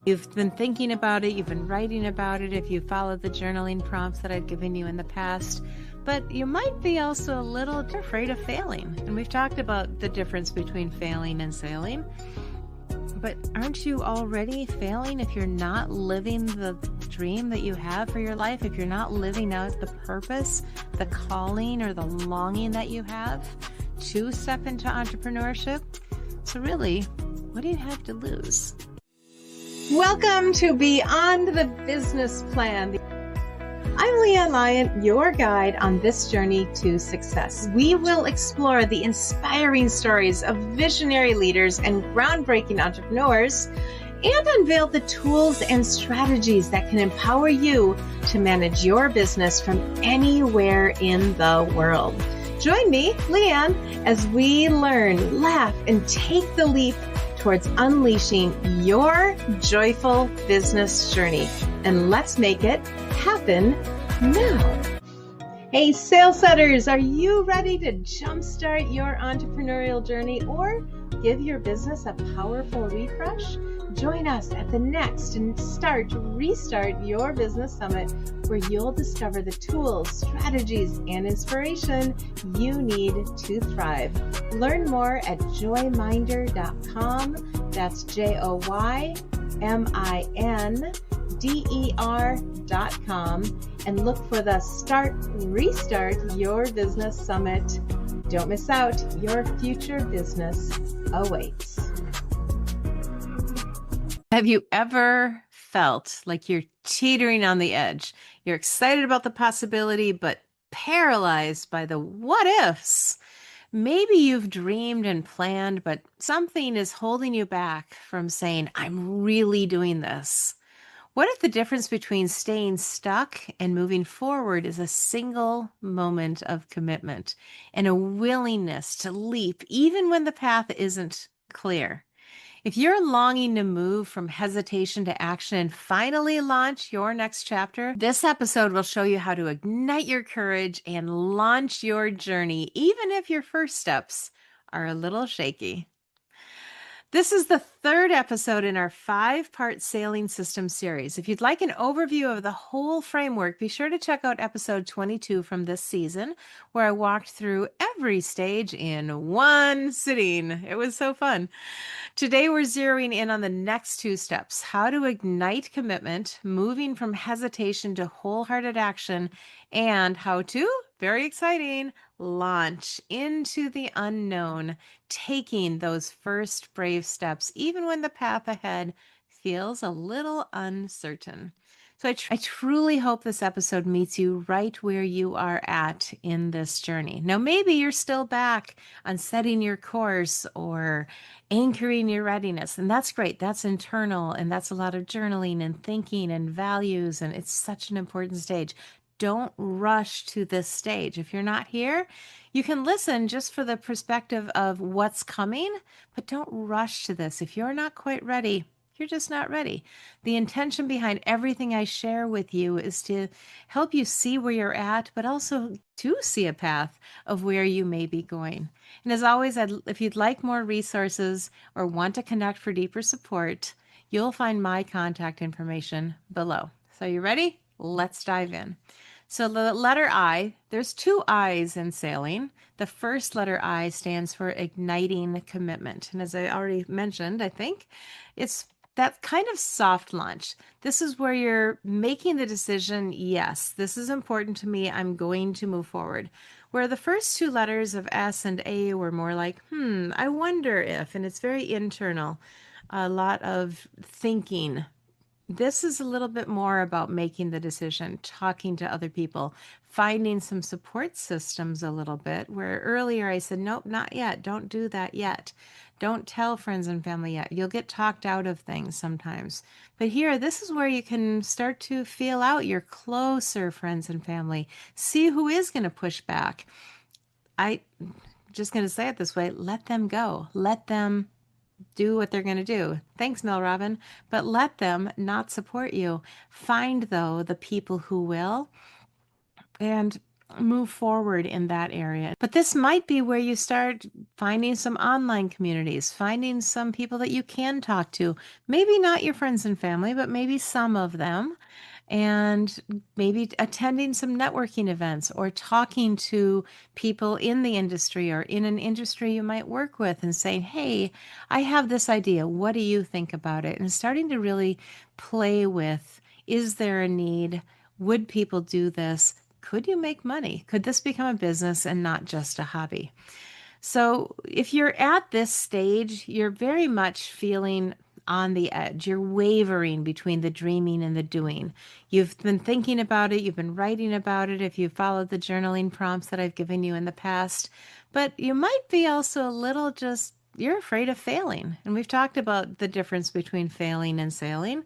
You've been thinking about it, you've been writing about it if you followed the journaling prompts that I've given you in the past, but you might be also a little afraid of failing. And we've talked about the difference between failing and sailing. But aren't you already failing if you're not living the dream that you have for your life? If you're not living out the purpose, the calling, or the longing that you have to step into entrepreneurship? So really, what do you have to lose? Welcome to Beyond the Business Plan. I'm LeAnn Lyon, your guide on this journey to success. We will explore the inspiring stories of visionary leaders and groundbreaking entrepreneurs and unveil the tools and strategies that can empower you to manage your business from anywhere in the world. Join me, LeAnn, as we learn, laugh, and take the leap towards unleashing your joyful business journey. And let's make it happen now. Hey, sales setters, are you ready to jumpstart your entrepreneurial journey or give your business a powerful refresh? Join us at the next and Restart Your Business Summit, where you'll discover the tools, strategies, and inspiration you need to thrive. Learn more at joyminder.com. That's JOYMINDER.com, and look for the Restart Your Business Summit. Don't miss out. Your future business awaits. Have you ever felt like you're teetering on the edge? You're excited about the possibility, but paralyzed by the what ifs. Maybe you've dreamed and planned, but something is holding you back from saying, I'm really doing this. What if the difference between staying stuck and moving forward is a single moment of commitment and a willingness to leap even when the path isn't clear? If you're longing to move from hesitation to action and finally launch your next chapter, this episode will show you how to ignite your courage and launch your journey, even if your first steps are a little shaky. This is the third episode in our 5-part sailing system series. If you'd like an overview of the whole framework, be sure to check out episode 22 from this season, where I walked through every stage in one sitting. It was so fun. Today, we're zeroing in on the next 2 steps: how to ignite commitment, moving from hesitation to wholehearted action, and how to, very exciting, launch into the unknown, taking those first brave steps, even when the path ahead feels a little uncertain. So I truly hope this episode meets you right where you are at in this journey. Now, maybe you're still back on setting your course or anchoring your readiness, and that's great. That's internal, and that's a lot of journaling and thinking and values, and it's such an important stage. Don't rush to this stage. If you're not here, you can listen just for the perspective of what's coming, but don't rush to this. If you're not quite ready, you're just not ready. The intention behind everything I share with you is to help you see where you're at, but also to see a path of where you may be going. And as always, if you'd like more resources or want to connect for deeper support, you'll find my contact information below. So you ready? Let's dive in. So the letter I, there's 2 I's in sailing. The first letter I stands for igniting commitment. And as I already mentioned, I think it's that kind of soft launch. This is where you're making the decision, yes, this is important to me, I'm going to move forward. Where the first 2 letters of S and A were more like, I wonder if, and it's very internal, a lot of thinking. This is a little bit more about making the decision, talking to other people, finding some support systems a little bit, where earlier I said, nope, not yet. Don't do that yet. Don't tell friends and family yet. You'll get talked out of things sometimes. But here, this is where you can start to feel out your closer friends and family. See who is going to push back. I'm just going to say it this way. Let them go. Let them do what they're going to do. Thanks, Mel Robin. But let them not support you. Find, though, the people who will. And move forward in that area. But this might be where you start finding some online communities, finding some people that you can talk to. Maybe not your friends and family, but maybe some of them. And maybe attending some networking events or talking to people in the industry or in an industry you might work with and saying, hey, I have this idea. What do you think about it? And starting to really play with, is there a need? Would people do this? Could you make money? Could this become a business and not just a hobby? So, if you're at this stage, you're very much feeling on the edge. You're wavering between the dreaming and the doing. You've been thinking about it, you've been writing about it if you followed the journaling prompts that I've given you in the past. But you might be also a little just, you're afraid of failing. And we've talked about the difference between failing and sailing.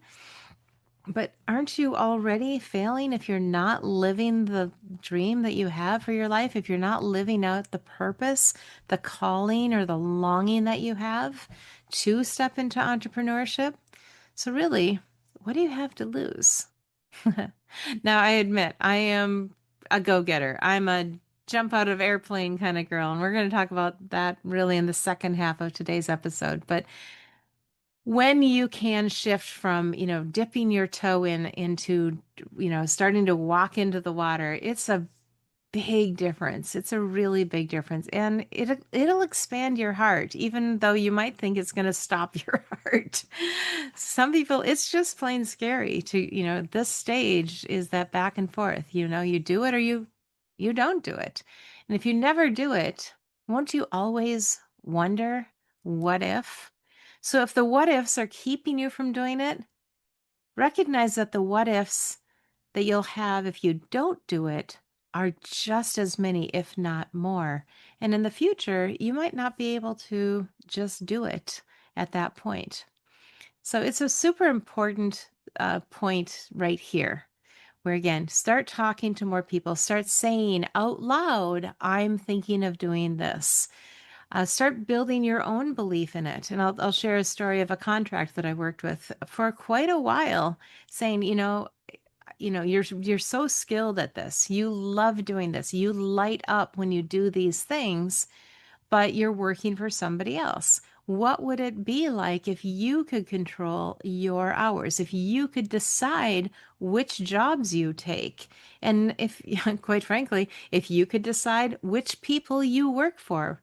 But aren't you already failing if you're not living the dream that you have for your life? If you're not living out the purpose, the calling, or the longing that you have to step into entrepreneurship? So, really, what do you have to lose? Now, I admit I am a go getter. I'm a jump out of airplane kind of girl. And we're going to talk about that really in the second half of today's episode. But when you can shift from, dipping your toe into, starting to walk into the water, it's a big difference. It's a really big difference. And it'll expand your heart, even though you might think it's going to stop your heart. Some people, it's just plain scary to, this stage is that back and forth, you do it or you don't do it. And if you never do it, won't you always wonder, what if? So if the what ifs are keeping you from doing it, recognize that the what ifs that you'll have if you don't do it are just as many, if not more. And in the future, you might not be able to just do it at that point. So it's a super important point right here, where again, start talking to more people, start saying out loud, I'm thinking of doing this. Start building your own belief in it. And I'll share a story of a contract that I worked with for quite a while, saying, you're so skilled at this. You love doing this. You light up when you do these things, but you're working for somebody else. What would it be like if you could control your hours, if you could decide which jobs you take? And if, quite frankly, if you could decide which people you work for?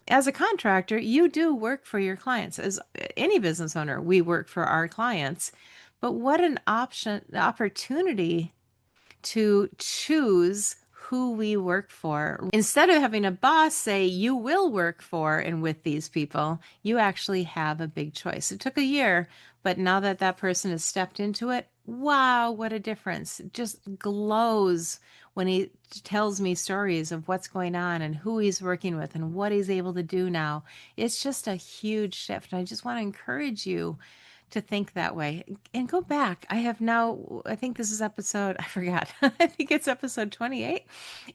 As a contractor, you do work for your clients. As any business owner, we work for our clients. But what an opportunity to choose who we work for. Instead of having a boss say, you will work for and with these people, you actually have a big choice. It took a year, but now that that person has stepped into it, wow, what a difference. It just glows when he tells me stories of what's going on and who he's working with and what he's able to do now. It's just a huge shift. I just want to encourage you to think that way and go back. I think this is episode, I forgot. I think it's episode 28.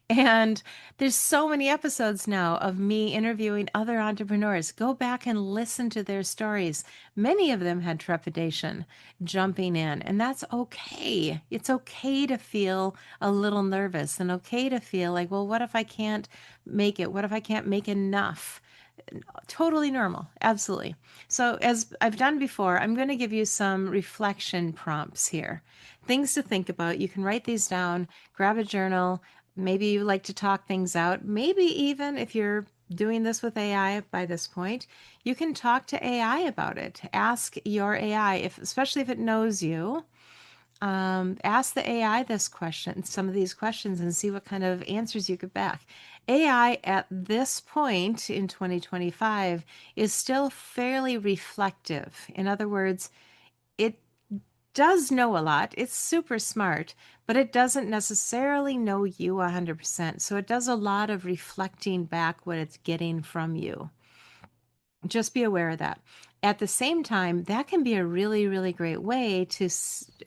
And there's so many episodes now of me interviewing other entrepreneurs. Go back and listen to their stories. Many of them had trepidation jumping in, and that's okay. It's okay to feel a little nervous and okay to feel like, well, what if I can't make it? What if I can't make enough? Totally normal. Absolutely. So, as I've done before, I'm going to give you some reflection prompts here. Things to think about. You can write these down, grab a journal. Maybe you like to talk things out. Maybe even if you're doing this with AI by this point, you can talk to AI about it. Ask your AI, especially if it knows you. Ask the AI some of these questions, and see what kind of answers you get back. AI at this point in 2025 is still fairly reflective. In other words, it does know a lot. It's super smart, but it doesn't necessarily know you 100%. So it does a lot of reflecting back what it's getting from you. Just be aware of that. At the same time, that can be a really, really great way to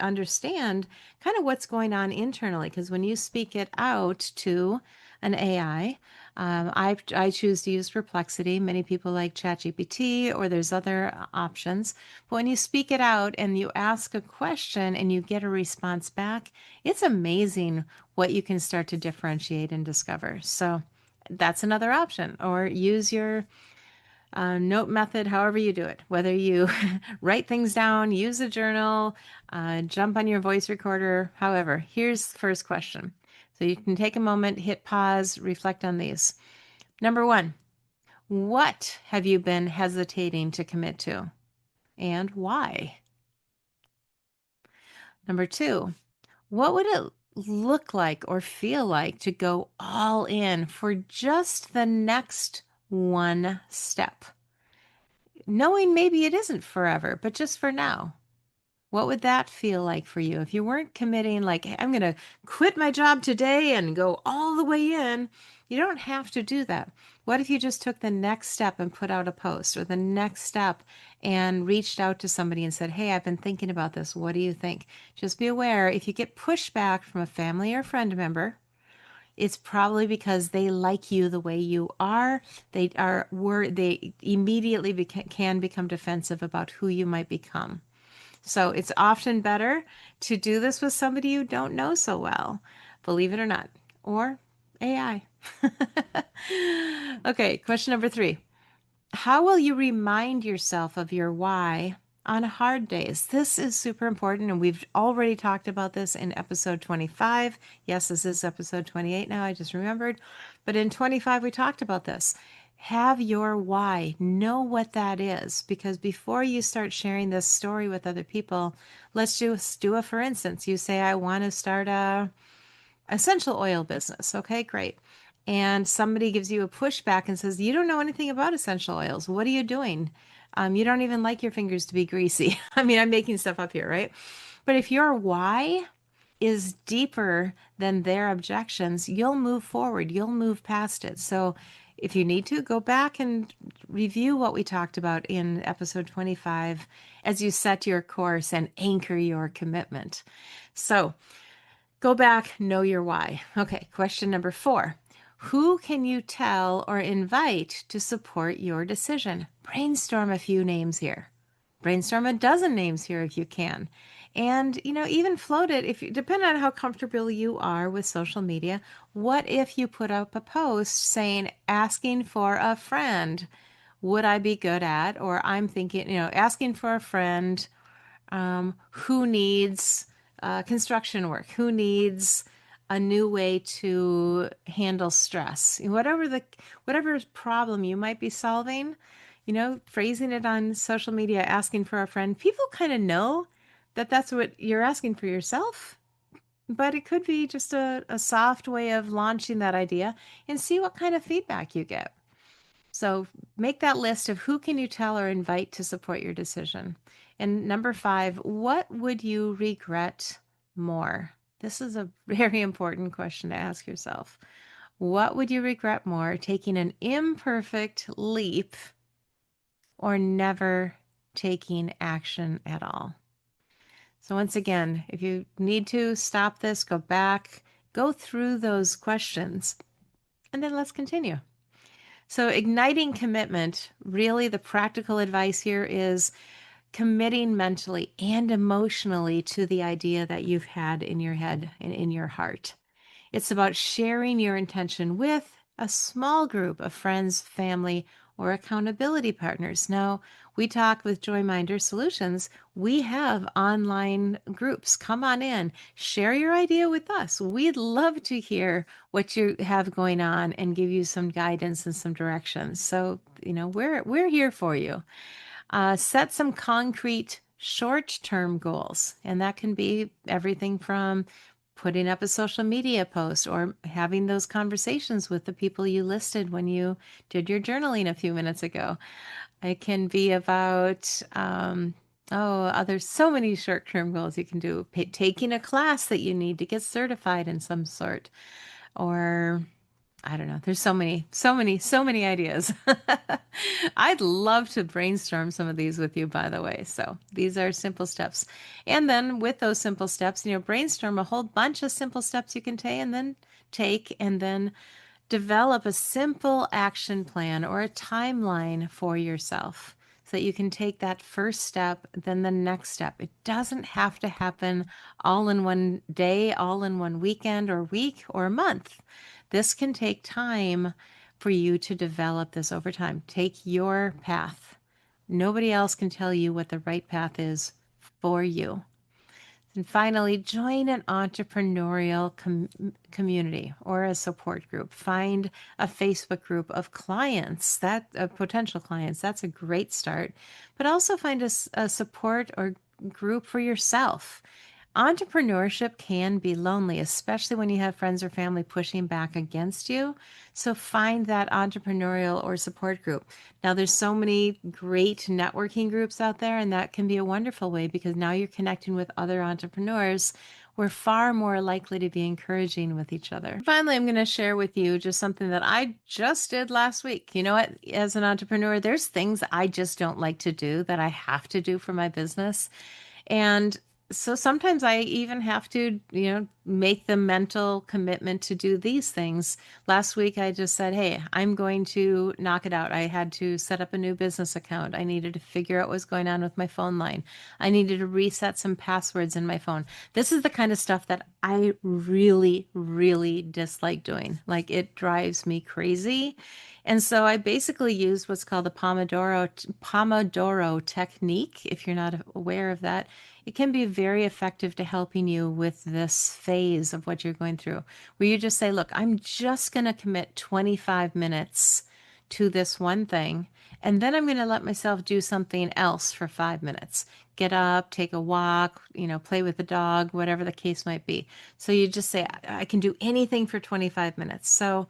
understand kind of what's going on internally. Because when you speak it out to an AI, I choose to use Perplexity. Many people like ChatGPT, or there's other options. But when you speak it out and you ask a question and you get a response back, it's amazing what you can start to differentiate and discover. So that's another option. Or use your note method, however you do it, whether you write things down, use a journal, jump on your voice recorder, however. Here's the first question. So you can take a moment, hit pause, reflect on these. Number one, what have you been hesitating to commit to and why? Number two, what would it look like or feel like to go all in for just the next one step? Knowing maybe it isn't forever, but just for now. What would that feel like for you if you weren't committing, like, "Hey, I'm going to quit my job today and go all the way in"? You don't have to do that. What if you just took the next step and put out a post, or the next step and reached out to somebody and said, "Hey, I've been thinking about this. What do you think?" Just be aware, if you get pushback from a family or friend member, it's probably because they like you the way you are. They immediately can become defensive about who you might become. So it's often better to do this with somebody you don't know so well, believe it or not, or AI. Okay, question number three. How will you remind yourself of your why on hard days? This is super important, and we've already talked about this in episode 25. Yes, this is episode 28 now, I just remembered. But in 25, we talked about this. Have your why. Know what that is, because before you start sharing this story with other people, let's just do a for instance. You say, "I want to start a essential oil business." Okay, great. And somebody gives you a pushback and says, "You don't know anything about essential oils. What are you doing? You don't even like your fingers to be greasy." I mean, I'm making stuff up here, right? But if your why is deeper than their objections, you'll move forward, you'll move past it. So if you need to, go back and review what we talked about in episode 25 as you set your course and anchor your commitment. So go back, know your why. Okay, question number four. Who can you tell or invite to support your decision? Brainstorm a few names here. Brainstorm a dozen names here if you can. And, even float it if you depend on how comfortable you are with social media. What if you put up a post saying, "Asking for a friend, would I be good at?" Or "I'm thinking, asking for a friend who needs construction work, who needs a new way to handle stress, whatever problem you might be solving, phrasing it on social media, asking for a friend. People kind of know that that's what you're asking for yourself, but it could be just a soft way of launching that idea and see what kind of feedback you get. So make that list of who can you tell or invite to support your decision. And number five, what would you regret more? This is a very important question to ask yourself. What would you regret more, taking an imperfect leap or never taking action at all? So once again, if you need to stop this, go back, go through those questions, and then let's continue. So, igniting commitment, really the practical advice here is committing mentally and emotionally to the idea that you've had in your head and in your heart. It's about sharing your intention with a small group of friends, family, or accountability partners. Now, we talk with Joyminder Solutions. We have online groups. Come on in, share your idea with us. We'd love to hear what you have going on and give you some guidance and some directions. So, we're here for you. Set some concrete short-term goals, and that can be everything from putting up a social media post or having those conversations with the people you listed when you did your journaling a few minutes ago. It can be about there's so many short-term goals you can do. Taking a class that you need to get certified in some sort, or I don't know. There's so many ideas. I'd love to brainstorm some of these with you, by the way. So these are simple steps. And then with those simple steps, brainstorm a whole bunch of simple steps you can take and then Develop a simple action plan or a timeline for yourself so that you can take that first step, then the next step. It doesn't have to happen all in one day, all in one weekend or week or month. This can take time for you to develop this over time. Take your path. Nobody else can tell you what the right path is for you. And finally, join an entrepreneurial community or a support group. Find a Facebook group of clients, that potential clients. That's a great start. But also find a support or group for yourself. Entrepreneurship can be lonely, especially when you have friends or family pushing back against you. So find that entrepreneurial or support group. Now, there's so many great networking groups out there, and that can be a wonderful way because now you're connecting with other entrepreneurs. We're far more likely to be encouraging with each other. Finally, I'm going to share with you just something that I just did last week. You know what? As an entrepreneur, there's things I just don't like to do that I have to do for my business. And so sometimes I even have to, make the mental commitment to do these things. Last week, I just said, hey, I'm going to knock it out. I had to set up a new business account. I needed to figure out what's going on with my phone line. I needed to reset some passwords in my phone. This is the kind of stuff that I really, really dislike doing. Like it drives me crazy. And so I basically use what's called the Pomodoro technique. If you're not aware of that, it can be very effective to helping you with this phase of what you're going through, where you just say, look, I'm just going to commit 25 minutes to this one thing, and then I'm going to let myself do something else for 5 minutes. Get up, take a walk, play with the dog, whatever the case might be. So you just say, I can do anything for 25 minutes. So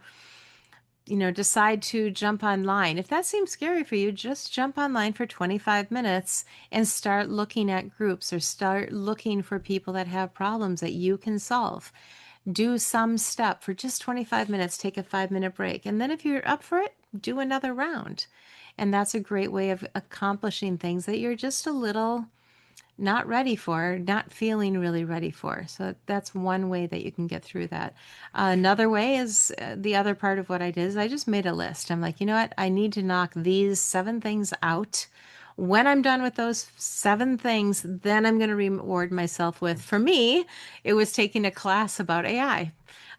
decide to jump online. If that seems scary for you, just jump online for 25 minutes and start looking at groups or start looking for people that have problems that you can solve. Do some step for just 25 minutes, take a 5-minute break. And then if you're up for it, do another round. And that's a great way of accomplishing things that you're just a little not ready for, not feeling really ready for. So that's one way that you can get through that. Another way is the other part of what I did is I just made a list. I'm like, you know what? I need to knock these 7 things out. When I'm done with those 7 things, then I'm going to reward myself with, for me, it was taking a class about AI.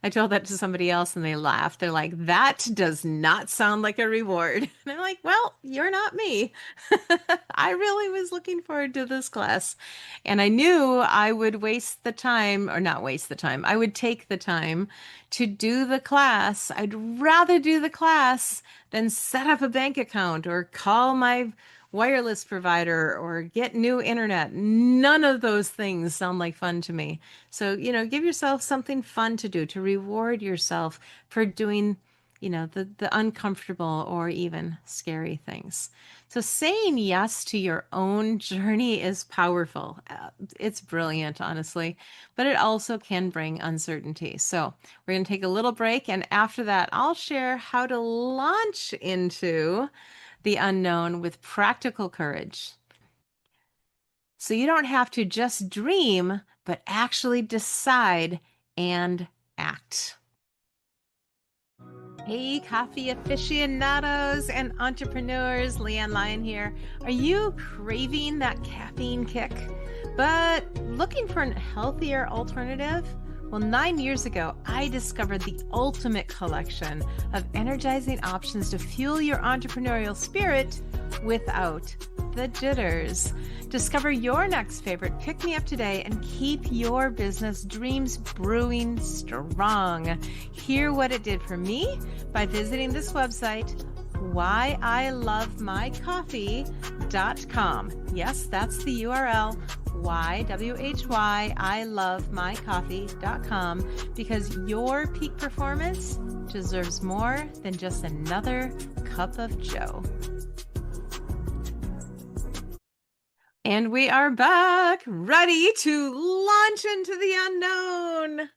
I told that to somebody else and they laughed. They're like, that does not sound like a reward. And I'm like, well, you're not me. I really was looking forward to this class. And I knew I would waste the time, or not waste the time. I would take the time to do the class. I'd rather do the class than set up a bank account or call my wireless provider or get new internet. None of those things sound like fun to me. So, give yourself something fun to do to reward yourself for doing, the uncomfortable or even scary things. So saying yes to your own journey is powerful. It's brilliant, honestly, but it also can bring uncertainty. So we're going to take a little break. And after that, I'll share how to launch into the unknown with practical courage. So you don't have to just dream, but actually decide and act. Hey, coffee aficionados and entrepreneurs, LeAnn Lyon here. Are you craving that caffeine kick, but looking for a healthier alternative? Well, 9 years ago, I discovered the ultimate collection of energizing options to fuel your entrepreneurial spirit without the jitters. Discover your next favorite pick-me-up today and keep your business dreams brewing strong. Hear what it did for me by visiting this website, whyIlovemycoffee.com. Yes, that's the URL, whyIlovemycoffee.com, because your peak performance deserves more than just another cup of joe. And we are back, ready to launch into the unknown.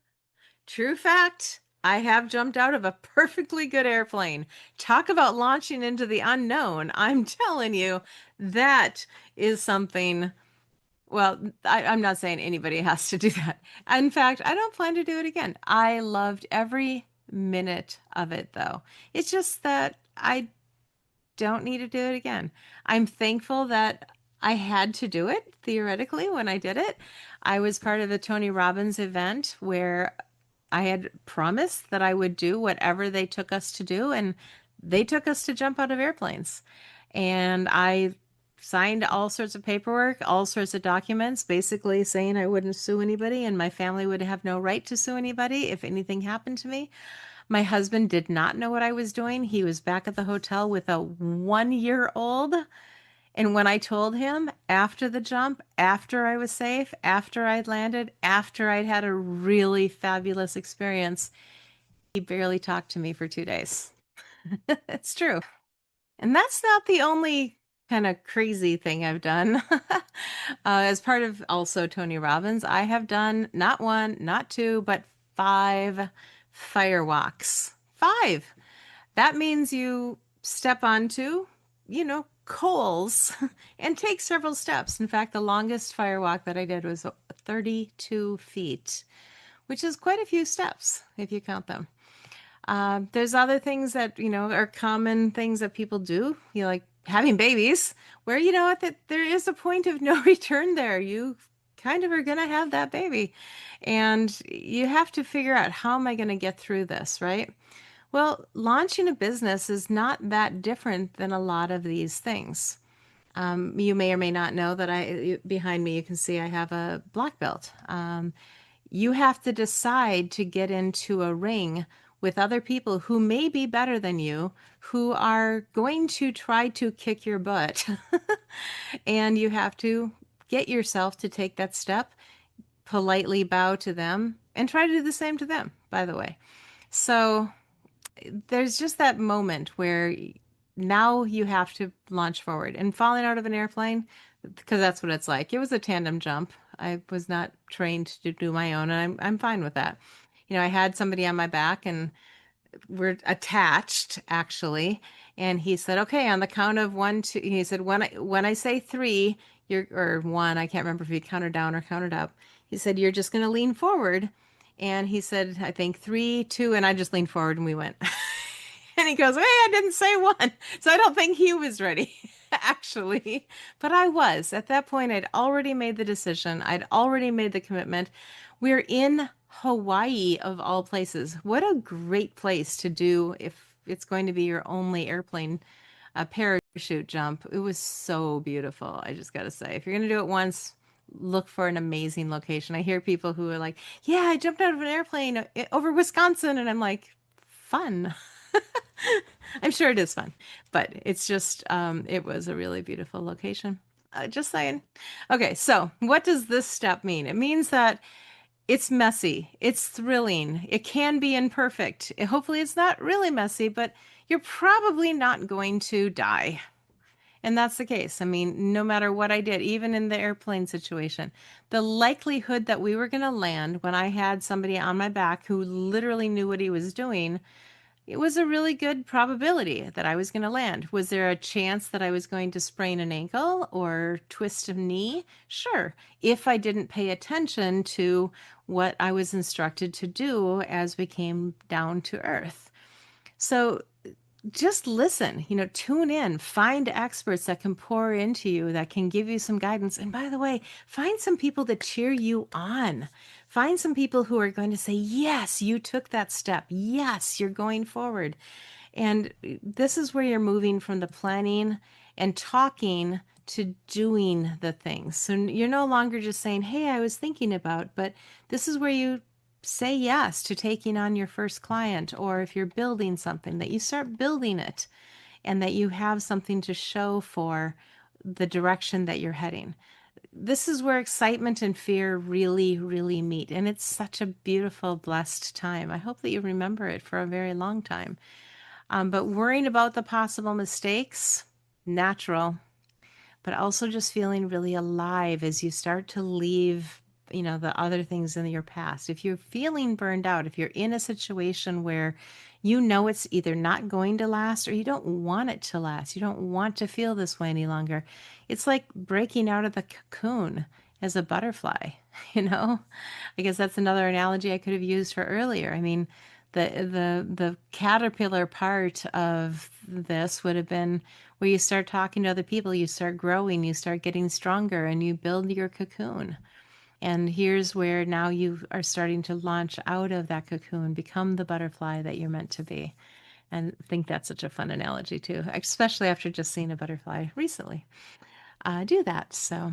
True fact, I have jumped out of a perfectly good airplane. Talk about launching into the unknown. I'm telling you, that is something. Well, I'm not saying anybody has to do that. In fact, I don't plan to do it again. I loved every minute of it, though. It's just that I don't need to do it again. I'm thankful that I had to do it theoretically when I did it. I was part of a Tony Robbins event where I had promised that I would do whatever they took us to do, and they took us to jump out of airplanes. And I signed all sorts of paperwork, all sorts of documents, basically saying I wouldn't sue anybody and my family would have no right to sue anybody if anything happened to me. My husband did not know what I was doing. He was back at the hotel with a 1 year old. And when I told him after the jump, after I was safe, after I'd landed, after I'd had a really fabulous experience, he barely talked to me for 2 days. It's true. And that's not the only kind of crazy thing I've done. As part of also Tony Robbins, I have done not one, not two, but 5 firewalks. 5. That means you step onto, coals and take several steps. In fact, the longest firewalk that I did was 32 feet, which is quite a few steps if you count them. There's other things that, are common things that people do, like having babies, where that there is a point of no return there. You kind of are going to have that baby. And you have to figure out, how am I going to get through this, right? Well, launching a business is not that different than a lot of these things. You may or may not know that behind me, you can see I have a black belt. You have to decide to get into a ring with other people who may be better than you, who are going to try to kick your butt. And you have to get yourself to take that step, politely bow to them, and try to do the same to them, by the way. So there's just that moment where now you have to launch forward. And falling out of an airplane, because that's what it's like. It was a tandem jump. I was not trained to do my own, and I'm fine with that. I had somebody on my back, and we're attached actually. And he said, "Okay, on the count of one, two." He said, "When I say three, you're or one. I can't remember if he counted down or counted up. He said, you're just going to lean forward." And he said, "I think 3, 2," and I just leaned forward and we went. And he goes, "Hey, I didn't say one." So I don't think he was ready, actually. But I was. At that point, I'd already made the decision. I'd already made the commitment. We're in Hawaii, of all places. What a great place to do if it's going to be your only airplane parachute jump. It was so beautiful. I just got to say, if you're going to do it once, look for an amazing location. I hear people who are like, "Yeah, I jumped out of an airplane over Wisconsin." And I'm like, fun. I'm sure it is fun, but it's just, it was a really beautiful location. Just saying. Okay, so what does this step mean? It means that it's messy, it's thrilling, it can be imperfect. Hopefully, it's not really messy, but you're probably not going to die. And that's the case. I mean, no matter what I did, even in the airplane situation, the likelihood that we were going to land when I had somebody on my back who literally knew what he was doing, it was a really good probability that I was going to land. Was there a chance that I was going to sprain an ankle or twist a knee? Sure, if I didn't pay attention to what I was instructed to do as we came down to earth. So just listen, tune in, find experts that can pour into you, that can give you some guidance. And by the way, find some people that cheer you on. Find some people who are going to say, "Yes, you took that step. Yes, you're going forward." And this is where you're moving from the planning and talking to doing the things. So you're no longer just saying, "Hey, I was thinking about," but this is where you say yes to taking on your first client, or if you're building something, that you start building it and that you have something to show for the direction that you're heading. This is where excitement and fear really, really meet. And it's such a beautiful, blessed time. I hope that you remember it for a very long time. But worrying about the possible mistakes, natural, but also just feeling really alive as you start to leave, the other things in your past. If you're feeling burned out, if you're in a situation where it's either not going to last or you don't want it to last, you don't want to feel this way any longer, it's like breaking out of the cocoon as a butterfly, I guess that's another analogy I could have used for earlier. I mean, The caterpillar part of this would have been where you start talking to other people, you start growing, you start getting stronger, and you build your cocoon. And here's where now you are starting to launch out of that cocoon, become the butterfly that you're meant to be. And I think that's such a fun analogy too, especially after just seeing a butterfly recently. Do that. So,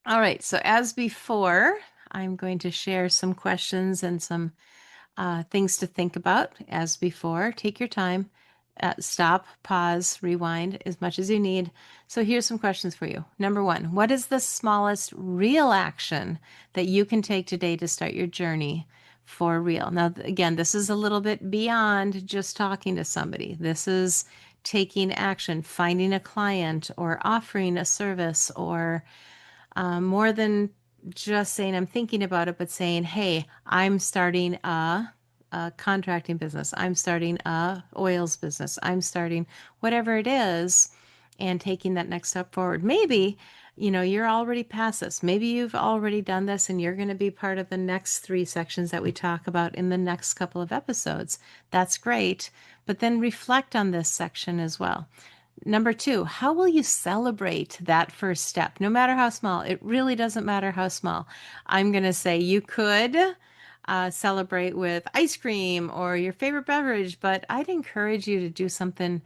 all right. So, as before, I'm going to share some questions and some things to think about. As before, take your time, stop, pause, rewind as much as you need. So, here's some questions for you. Number one, what is the smallest real action that you can take today to start your journey for real? Now, again, this is a little bit beyond just talking to somebody. This is taking action, finding a client, or offering a service, or more than just saying I'm thinking about it, but saying, hey, I'm starting a contracting business. I'm starting a oils business. I'm starting whatever it is, and taking that next step forward. Maybe, you're already past this. Maybe you've already done this and you're going to be part of the next three sections that we talk about in the next couple of episodes. That's great. But then reflect on this section as well. Number two, how will you celebrate that first step? No matter how small, it really doesn't matter how small. I'm going to say you could celebrate with ice cream or your favorite beverage, but I'd encourage you to do something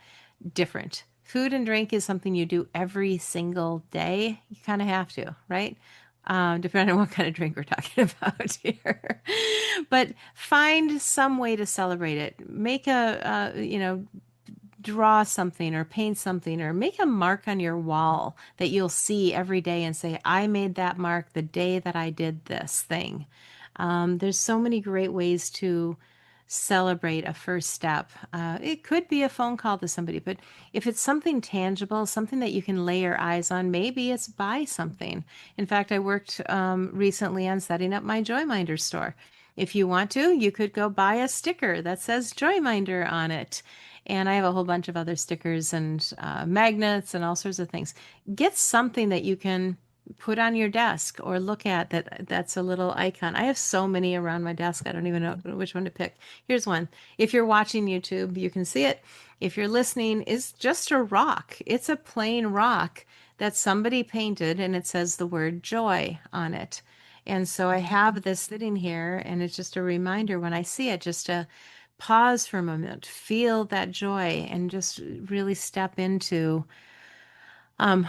different. Food and drink is something you do every single day. You kind of have to, right? Depending on what kind of drink we're talking about here. But find some way to celebrate it. Make draw something or paint something or make a mark on your wall that you'll see every day and say, I made that mark the day that I did this thing. There's so many great ways to celebrate a first step. It could be a phone call to somebody, but if it's something tangible, something that you can lay your eyes on, maybe it's buy something. In fact, I worked recently on setting up my Joyminder store. If you want to, you could go buy a sticker that says Joyminder on it. And I have a whole bunch of other stickers and magnets and all sorts of things. Get something that you can put on your desk or look at that's a little icon. I have so many around my desk. I don't even know which one to pick. Here's one. If you're watching YouTube, you can see it. If you're listening, it's just a rock. It's a plain rock that somebody painted and it says the word joy on it. And so I have this sitting here and it's just a reminder when I see it, just to pause for a moment, feel that joy, and just really step into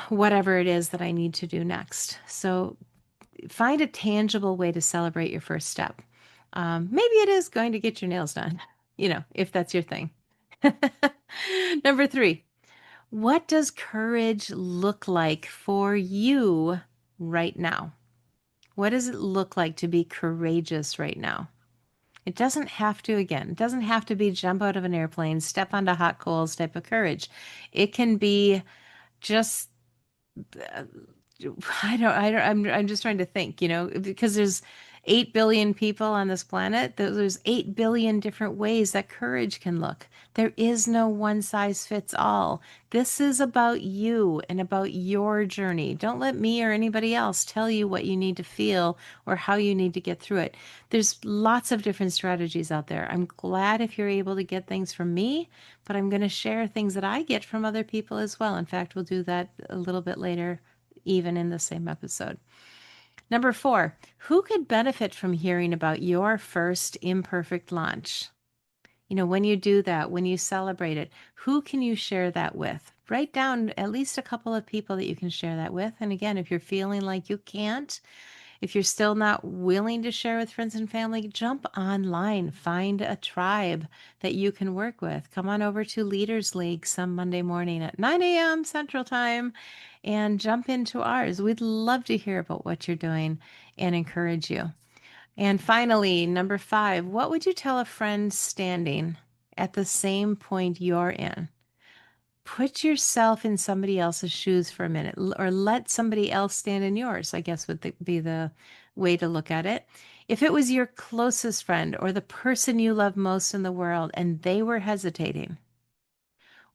whatever it is that I need to do next. So find a tangible way to celebrate your first step. Maybe it is going to get your nails done, if that's your thing. Number three, what does courage look like for you right now? What does it look like to be courageous right now? It doesn't have to, again, it doesn't have to be jump out of an airplane, step onto hot coals type of courage. It can be just I'm just trying to think, because there's 8 billion people on this planet. There's 8 billion different ways that courage can look. There is no one size fits all. This is about you and about your journey. Don't let me or anybody else tell you what you need to feel or how you need to get through it. There's lots of different strategies out there. I'm glad if you're able to get things from me, but I'm going to share things that I get from other people as well. In fact, we'll do that a little bit later, even in the same episode. Number four, who could benefit from hearing about your first imperfect launch? When you do that, when you celebrate it, who can you share that with? Write down at least a couple of people that you can share that with. And again, if you're feeling like you can't, if you're still not willing to share with friends and family, jump online, find a tribe that you can work with. Come on over to Leaders League some Monday morning at 9 a.m. Central Time and jump into ours. We'd love to hear about what you're doing and encourage you. And finally, number five, what would you tell a friend standing at the same point you're in? Put yourself in somebody else's shoes for a minute, or let somebody else stand in yours, I guess would be the way to look at it. If it was your closest friend or the person you love most in the world and they were hesitating,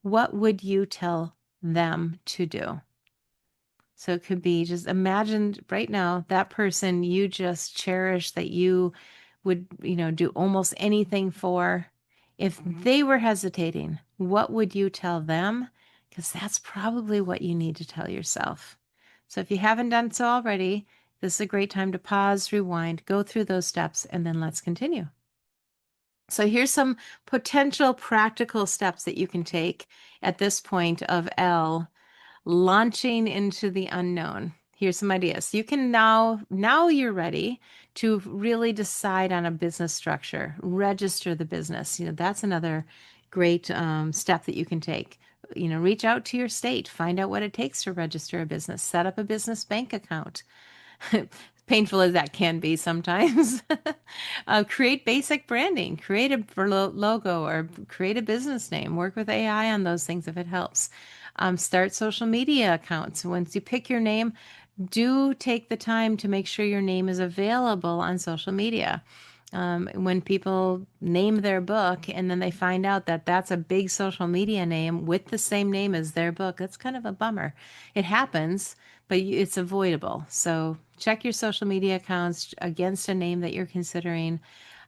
what would you tell them to do? So it could be just imagine right now that person you just cherish, that you would, do almost anything for, if they were hesitating, what would you tell them? Because that's probably what you need to tell yourself. So if you haven't done so already, this is a great time to pause, rewind, go through those steps, and then let's continue. So here's some potential practical steps that you can take at this point of L, launching into the unknown. Here's some ideas. You can now you're ready to really decide on a business structure, register the business. That's another great step that you can take. Reach out to your state, find out what it takes to register a business, set up a business bank account. Painful as that can be sometimes. Create basic branding, create a logo or create a business name. Work with AI on those things if it helps. Start social media accounts. Once you pick your name, do take the time to make sure your name is available on social media. When people name their book and then they find out that that's a big social media name with the same name as their book, that's kind of a bummer. It happens, but it's avoidable. So check your social media accounts against a name that you're considering,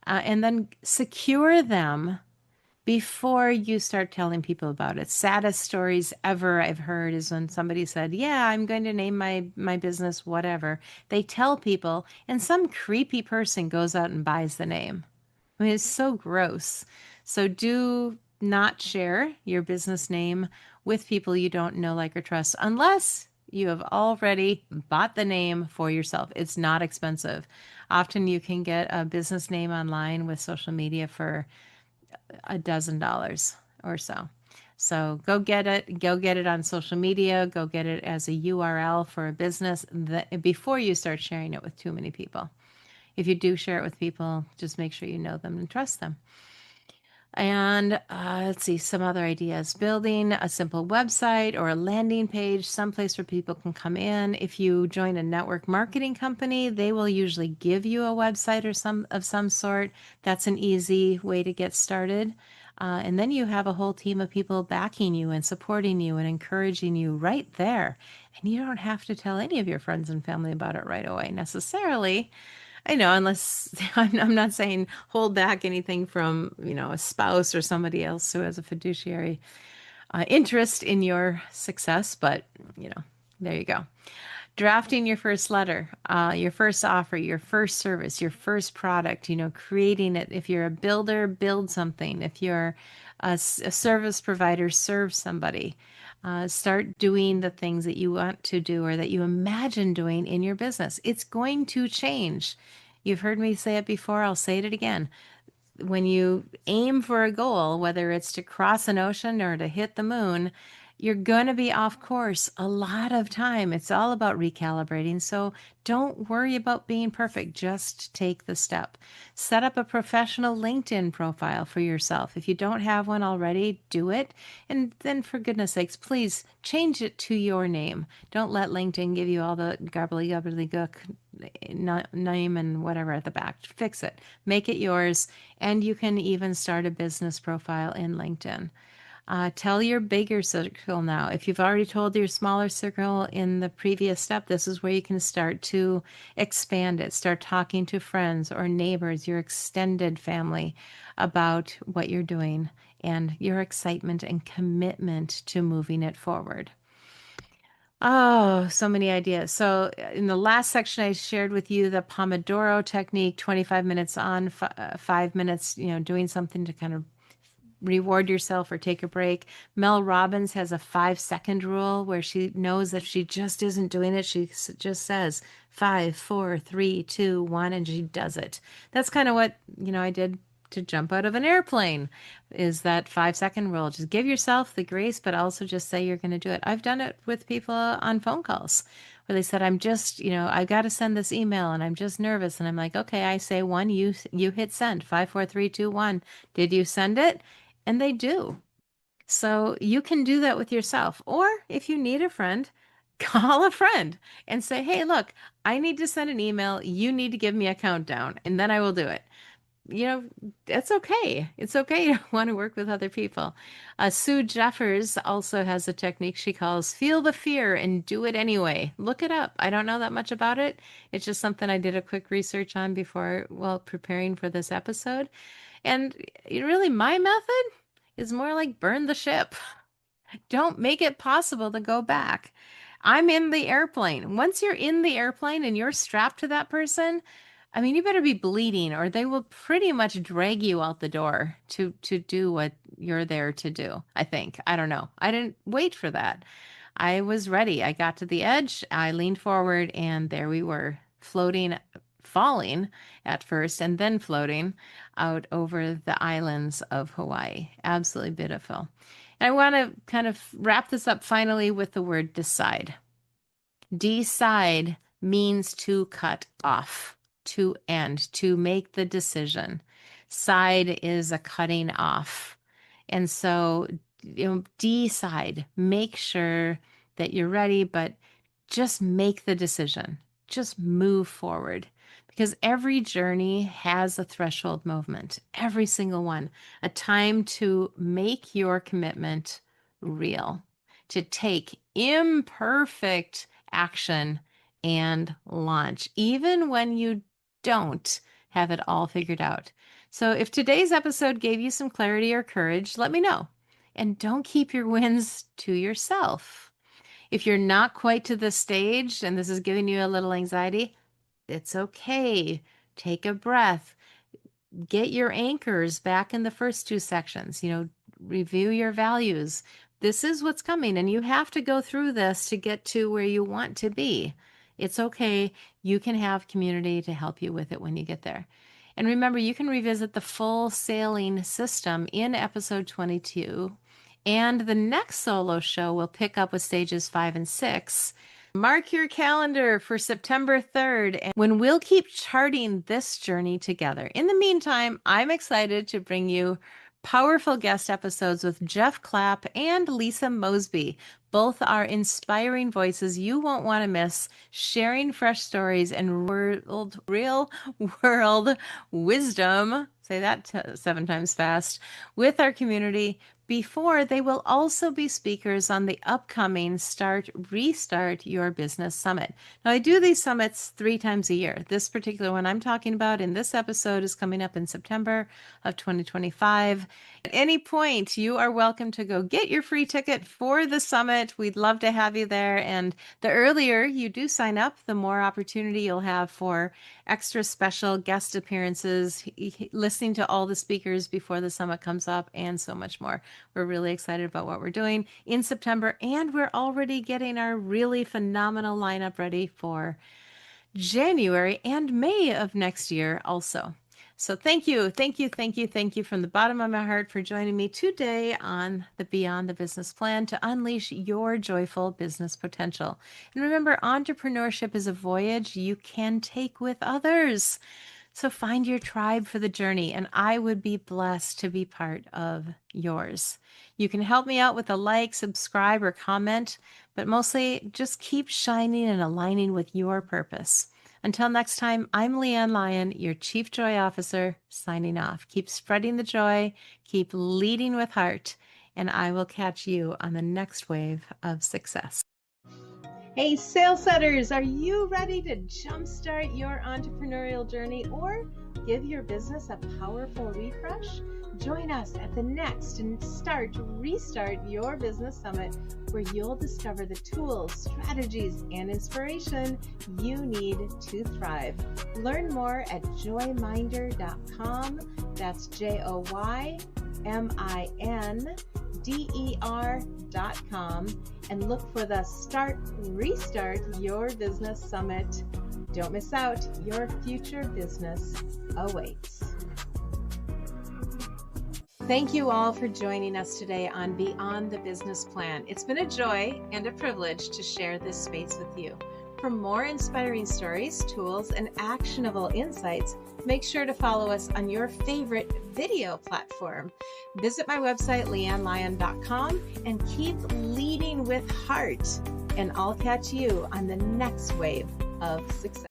and then secure them before you start telling people about it. Saddest stories ever I've heard is when somebody said, "Yeah, I'm going to name my business whatever." They tell people, and some creepy person goes out and buys the name. I mean, it's so gross. So do not share your business name with people you don't know, like, or trust, unless you have already bought the name for yourself. It's not expensive. Often you can get a business name online with social media for $12 or so. So go get it. Go get it on social media. Go get it as a URL for a business before you start sharing it with too many people. If you do share it with people, just make sure you know them and trust them. And let's see, some other ideas. Building a simple website or a landing page, someplace where people can come in. If you join a network marketing company, they will usually give you a website or some sort. That's an easy way to get started. And then you have a whole team of people backing you and supporting you and encouraging you right there. And you don't have to tell any of your friends and family about it right away necessarily. I know, unless I'm not saying hold back anything from, a spouse or somebody else who has a fiduciary interest in your success, but, there you go. Drafting your first letter, your first offer, your first service, your first product, creating it. If you're a builder, build something. If you're a service provider, serve somebody. Start doing the things that you want to do or that you imagine doing in your business. It's going to change. You've heard me say it before, I'll say it again. When you aim for a goal, whether it's to cross an ocean or to hit the moon, you're going to be off course a lot of time. It's all about recalibrating. So don't worry about being perfect. Just take the step. Set up a professional LinkedIn profile for yourself. If you don't have one already, do it. And then, for goodness sakes, please change it to your name. Don't let LinkedIn give you all the gobbledygook name and whatever at the back. Fix it. Make it yours. And you can even start a business profile in LinkedIn. Tell your bigger circle now. If you've already told your smaller circle in the previous step, this is where you can start to expand it. Start talking to friends or neighbors, your extended family, about what you're doing and your excitement and commitment to moving it forward. Oh, so many ideas. So, in the last section, I shared with you the Pomodoro technique, 25 minutes on, 5 minutes, doing something to kind of reward yourself or take a break. Mel Robbins has a 5-second rule where she knows if she just isn't doing it, she just says 5, 4, 3, 2, 1, and she does it. That's kind of what, I did to jump out of an airplane, is that 5-second rule. Just give yourself the grace, but also just say you're going to do it. I've done it with people on phone calls where they said, I'm just, I got to send this email and I'm just nervous. And I'm like, okay, I say one, you hit send. 5, 4, 3, 2, 1. Did you send it? And they do. So you can do that with yourself. Or if you need a friend, call a friend and say, hey, look, I need to send an email. You need to give me a countdown, and then I will do it. it's okay. It's okay to want to work with other people. Sue Jeffers also has a technique she calls feel the fear and do it anyway. Look it up. I don't know that much about it. It's just something I did a quick research on before, well, preparing for this episode. And really, my method is more like burn the ship. Don't make it possible to go back. I'm in the airplane. Once you're in the airplane and you're strapped to that person, I mean, you better be bleeding or they will pretty much drag you out the door to do what you're there to do, I think. I don't know. I didn't wait for that. I was ready. I got to the edge, I leaned forward, and there we were, floating, falling at first, and then floating out over the islands of Hawaii. Absolutely beautiful. And I want to kind of wrap this up finally with the word decide. Decide means to cut off, to end, to make the decision. Side is a cutting off. And so, decide, make sure that you're ready, but just make the decision. Just move forward. Because every journey has a threshold movement, every single one, a time to make your commitment real, to take imperfect action and launch, even when you don't have it all figured out. So if today's episode gave you some clarity or courage, let me know. And don't keep your wins to yourself. If you're not quite to this stage and this is giving you a little anxiety, it's okay. Take a breath. Get your anchors back in the first two sections. Review your values. This is what's coming, and you have to go through this to get to where you want to be. It's okay. You can have community to help you with it when you get there. And remember, you can revisit the full sailing system in episode 22. And the next solo show will pick up with stages 5 and 6. Mark your calendar for September 3rd, and when we'll keep charting this journey together. In the meantime, I'm excited to bring you powerful guest episodes with Jeff Clapp and Lisa Mosby. Both are inspiring voices you won't want to miss, sharing fresh stories and real world wisdom. Say that 7 times fast with our community. Before, they will also be speakers on the upcoming Restart Your Business Summit. Now, I do these summits 3 times a year. This particular one I'm talking about in this episode is coming up in September of 2025. At any point, you are welcome to go get your free ticket for the summit. We'd love to have you there. And the earlier you do sign up, the more opportunity you'll have for extra special guest appearances, listening to all the speakers before the summit comes up, and so much more. We're really excited about what we're doing in September, and we're already getting our really phenomenal lineup ready for January and May of next year also. So thank you from the bottom of my heart for joining me today on the Beyond the Business Plan to unleash your joyful business potential. And remember, entrepreneurship is a voyage you can take with others. So find your tribe for the journey, and I would be blessed to be part of yours. You can help me out with a like, subscribe, or comment, but mostly just keep shining and aligning with your purpose. Until next time, I'm LeAnn Lyon, your Chief Joy Officer, signing off. Keep spreading the joy, keep leading with heart, and I will catch you on the next wave of success. Hey, sale setters, are you ready to jumpstart your entrepreneurial journey or give your business a powerful refresh? Join us at the next Restart Your Business Summit, where you'll discover the tools, strategies, and inspiration you need to thrive. Learn more at joyminder.com. That's JOYMINDER.com, and look for the Restart Your Business Summit. Don't miss out. Your future business awaits. Thank you all for joining us today on Beyond the Business Plan. It's been a joy and a privilege to share this space with you. For more inspiring stories, tools, and actionable insights, make sure to follow us on your favorite video platform. Visit my website, LeAnnLyon.com, and keep leading with heart. And I'll catch you on the next wave of success.